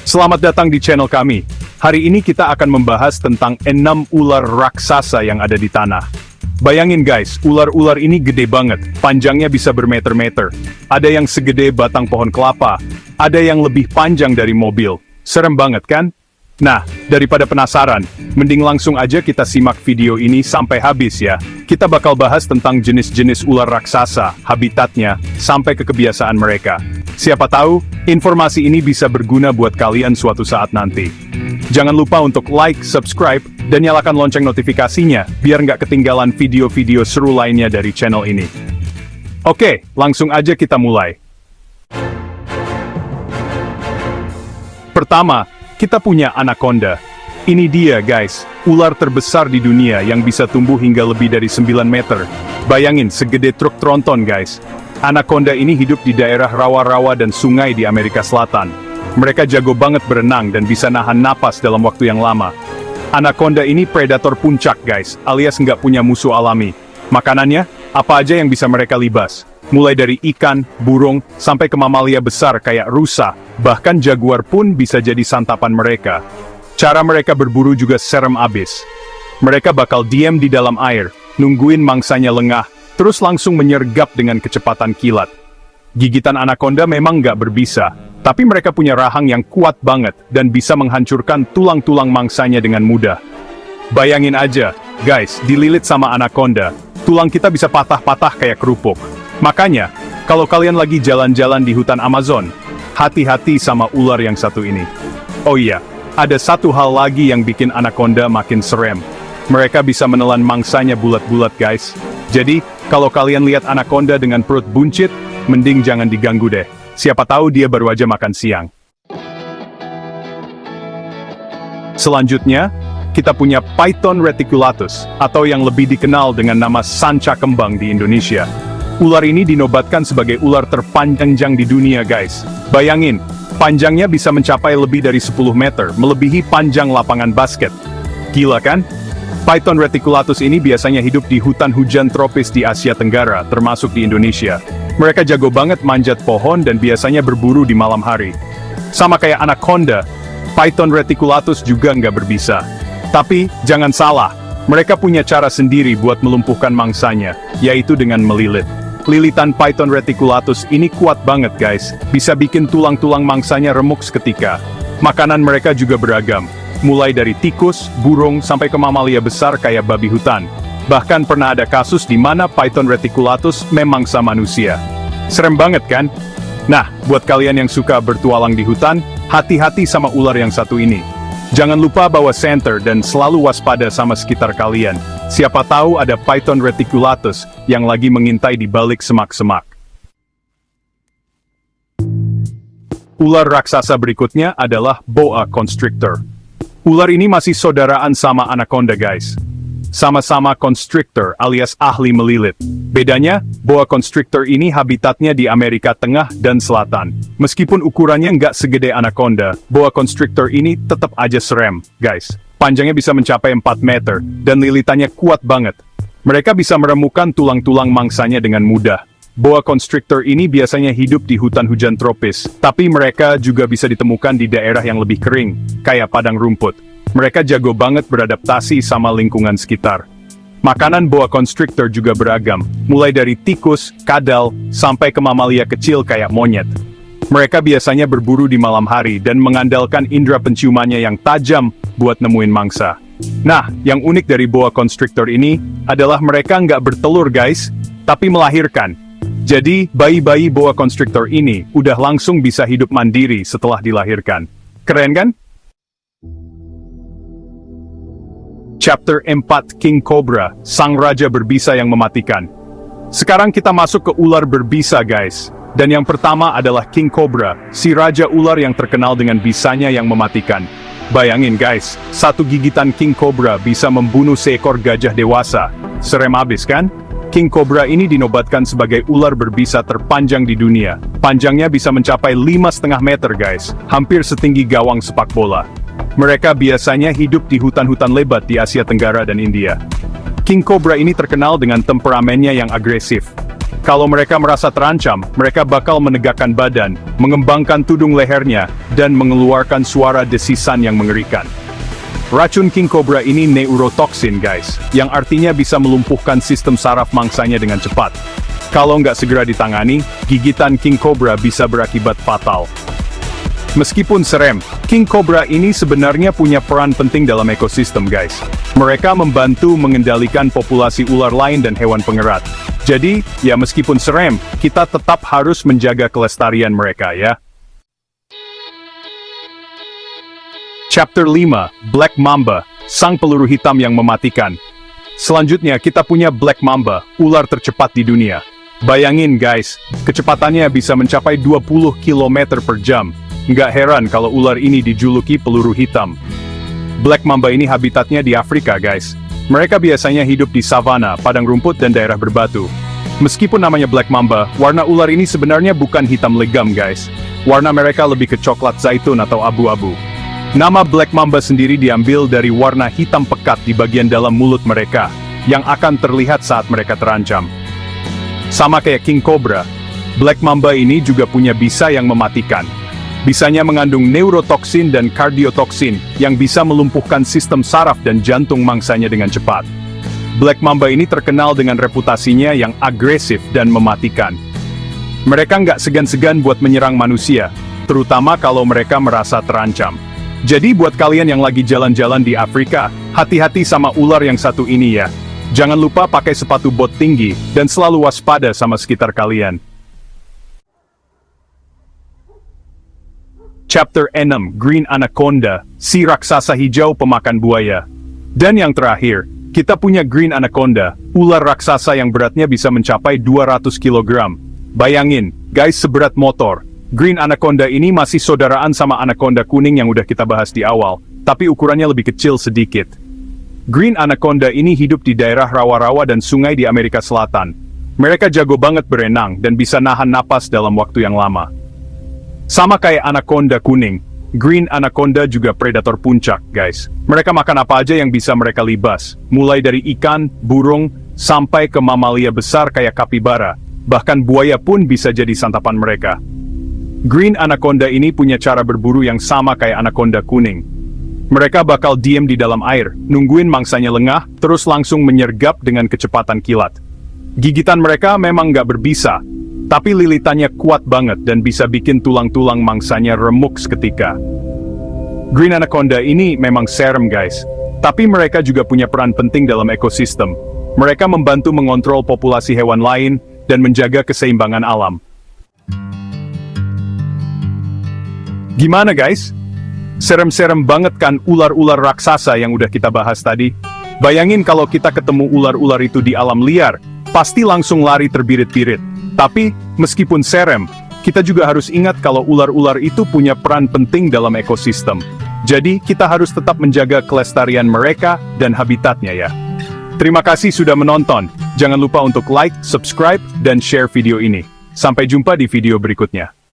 Selamat datang di channel kami. Hari ini kita akan membahas tentang 6 ular raksasa yang ada di tanah. Bayangin guys, ular-ular ini gede banget, panjangnya bisa bermeter-meter. Ada yang segede batang pohon kelapa, ada yang lebih panjang dari mobil. Serem banget kan? Nah, daripada penasaran, mending langsung aja kita simak video ini sampai habis ya. Kita bakal bahas tentang jenis-jenis ular raksasa, habitatnya, sampai ke kebiasaan mereka. Siapa tahu, informasi ini bisa berguna buat kalian suatu saat nanti. Jangan lupa untuk like, subscribe, dan nyalakan lonceng notifikasinya, biar nggak ketinggalan video-video seru lainnya dari channel ini. Oke, langsung aja kita mulai. Pertama, kita punya anaconda. Ini dia guys, ular terbesar di dunia yang bisa tumbuh hingga lebih dari 9 meter. Bayangin, segede truk tronton guys. Anaconda ini hidup di daerah rawa-rawa dan sungai di Amerika Selatan. Mereka jago banget berenang dan bisa nahan napas dalam waktu yang lama. Anaconda ini predator puncak guys, alias nggak punya musuh alami. Makanannya, apa aja yang bisa mereka libas. Mulai dari ikan, burung, sampai ke mamalia besar kayak rusa, bahkan jaguar pun bisa jadi santapan mereka. Cara mereka berburu juga serem abis. Mereka bakal diam di dalam air, nungguin mangsanya lengah, terus langsung menyergap dengan kecepatan kilat. Gigitan anaconda memang nggak berbisa, tapi mereka punya rahang yang kuat banget dan bisa menghancurkan tulang-tulang mangsanya dengan mudah. Bayangin aja, guys, dililit sama anaconda, tulang kita bisa patah-patah kayak kerupuk. Makanya, kalau kalian lagi jalan-jalan di hutan Amazon, hati-hati sama ular yang satu ini. Oh iya, ada satu hal lagi yang bikin anaconda makin serem. Mereka bisa menelan mangsanya bulat-bulat guys. Jadi, kalau kalian lihat anaconda dengan perut buncit, mending jangan diganggu deh. Siapa tahu dia baru aja makan siang. Selanjutnya, kita punya Python reticulatus, atau yang lebih dikenal dengan nama sanca kembang di Indonesia. Ular ini dinobatkan sebagai ular terpanjang di dunia guys. Bayangin, panjangnya bisa mencapai lebih dari 10 meter, melebihi panjang lapangan basket. Gila kan? Python reticulatus ini biasanya hidup di hutan hujan tropis di Asia Tenggara, termasuk di Indonesia. Mereka jago banget manjat pohon dan biasanya berburu di malam hari. Sama kayak anaconda, Python reticulatus juga nggak berbisa. Tapi, jangan salah, mereka punya cara sendiri buat melumpuhkan mangsanya, yaitu dengan melilit. Lilitan Python reticulatus ini kuat banget guys, bisa bikin tulang-tulang mangsanya remuk seketika. Makanan mereka juga beragam, mulai dari tikus, burung, sampai ke mamalia besar kayak babi hutan. Bahkan pernah ada kasus di mana Python reticulatus memangsa manusia. Serem banget kan? Nah, buat kalian yang suka bertualang di hutan, hati-hati sama ular yang satu ini. Jangan lupa bawa senter dan selalu waspada sama sekitar kalian. Siapa tahu ada Python reticulatus yang lagi mengintai di balik semak-semak. Ular raksasa berikutnya adalah boa constrictor. Ular ini masih saudaraan sama anaconda guys. Sama-sama constrictor alias ahli melilit. Bedanya, boa constrictor ini habitatnya di Amerika Tengah dan Selatan. Meskipun ukurannya nggak segede anaconda, boa constrictor ini tetap aja serem, guys. Panjangnya bisa mencapai 4 meter, dan lilitannya kuat banget. Mereka bisa meremukkan tulang-tulang mangsanya dengan mudah. Boa constrictor ini biasanya hidup di hutan hujan tropis, tapi mereka juga bisa ditemukan di daerah yang lebih kering, kayak padang rumput. Mereka jago banget beradaptasi sama lingkungan sekitar. Makanan boa constrictor juga beragam, mulai dari tikus, kadal, sampai ke mamalia kecil kayak monyet. Mereka biasanya berburu di malam hari dan mengandalkan indera penciumannya yang tajam buat nemuin mangsa. Nah, yang unik dari boa constrictor ini adalah mereka nggak bertelur guys, tapi melahirkan. Jadi, bayi-bayi boa constrictor ini udah langsung bisa hidup mandiri setelah dilahirkan. Keren kan? Chapter 4 King Cobra, sang raja berbisa yang mematikan. Sekarang kita masuk ke ular berbisa guys. Dan yang pertama adalah King Cobra, si raja ular yang terkenal dengan bisanya yang mematikan. Bayangin guys, satu gigitan King Cobra bisa membunuh seekor gajah dewasa. Serem abis kan? King Cobra ini dinobatkan sebagai ular berbisa terpanjang di dunia. Panjangnya bisa mencapai 5,5 meter guys, hampir setinggi gawang sepak bola. Mereka biasanya hidup di hutan-hutan lebat di Asia Tenggara dan India. King Cobra ini terkenal dengan temperamennya yang agresif. Kalau mereka merasa terancam, mereka bakal menegakkan badan, mengembangkan tudung lehernya, dan mengeluarkan suara desisan yang mengerikan. Racun king cobra ini neurotoxin guys, yang artinya bisa melumpuhkan sistem saraf mangsanya dengan cepat. Kalau nggak segera ditangani, gigitan king cobra bisa berakibat fatal. Meskipun serem, king cobra ini sebenarnya punya peran penting dalam ekosistem guys. Mereka membantu mengendalikan populasi ular lain dan hewan pengerat. Jadi, ya meskipun serem, kita tetap harus menjaga kelestarian mereka ya. Chapter 5, Black Mamba, sang peluru hitam yang mematikan. Selanjutnya kita punya Black Mamba, ular tercepat di dunia. Bayangin guys, kecepatannya bisa mencapai 20 km per jam. Nggak heran kalau ular ini dijuluki peluru hitam. Black Mamba ini habitatnya di Afrika guys. Mereka biasanya hidup di savana, padang rumput dan daerah berbatu. Meskipun namanya Black Mamba, warna ular ini sebenarnya bukan hitam legam guys. Warna mereka lebih ke coklat zaitun atau abu-abu. Nama Black Mamba sendiri diambil dari warna hitam pekat di bagian dalam mulut mereka, yang akan terlihat saat mereka terancam. Sama kayak king cobra, Black Mamba ini juga punya bisa yang mematikan. Bisanya mengandung neurotoksin dan kardiotoksin yang bisa melumpuhkan sistem saraf dan jantung mangsanya dengan cepat. Black Mamba ini terkenal dengan reputasinya yang agresif dan mematikan. Mereka nggak segan-segan buat menyerang manusia, terutama kalau mereka merasa terancam. Jadi buat kalian yang lagi jalan-jalan di Afrika, hati-hati sama ular yang satu ini ya. Jangan lupa pakai sepatu bot tinggi, dan selalu waspada sama sekitar kalian. Chapter 6, Green Anaconda, si raksasa hijau pemakan buaya. Dan yang terakhir, kita punya Green Anaconda, ular raksasa yang beratnya bisa mencapai 200 kg. Bayangin, guys, seberat motor. Green Anaconda ini masih saudaraan sama anaconda kuning yang udah kita bahas di awal, tapi ukurannya lebih kecil sedikit. Green Anaconda ini hidup di daerah rawa-rawa dan sungai di Amerika Selatan. Mereka jago banget berenang dan bisa nahan napas dalam waktu yang lama. Sama kayak anaconda kuning, Green Anaconda juga predator puncak, guys. Mereka makan apa aja yang bisa mereka libas, mulai dari ikan, burung, sampai ke mamalia besar kayak kapibara. Bahkan buaya pun bisa jadi santapan mereka. Green Anaconda ini punya cara berburu yang sama kayak anaconda kuning. Mereka bakal diem di dalam air, nungguin mangsanya lengah, terus langsung menyergap dengan kecepatan kilat. Gigitan mereka memang nggak berbisa, tapi lilitannya kuat banget dan bisa bikin tulang-tulang mangsanya remuk seketika. Green Anaconda ini memang serem guys, tapi mereka juga punya peran penting dalam ekosistem. Mereka membantu mengontrol populasi hewan lain dan menjaga keseimbangan alam. Gimana guys? Serem-serem banget kan ular-ular raksasa yang udah kita bahas tadi? Bayangin kalau kita ketemu ular-ular itu di alam liar, pasti langsung lari terbirit-birit. Tapi, meskipun serem, kita juga harus ingat kalau ular-ular itu punya peran penting dalam ekosistem. Jadi, kita harus tetap menjaga kelestarian mereka dan habitatnya ya. Terima kasih sudah menonton. Jangan lupa untuk like, subscribe, dan share video ini. Sampai jumpa di video berikutnya.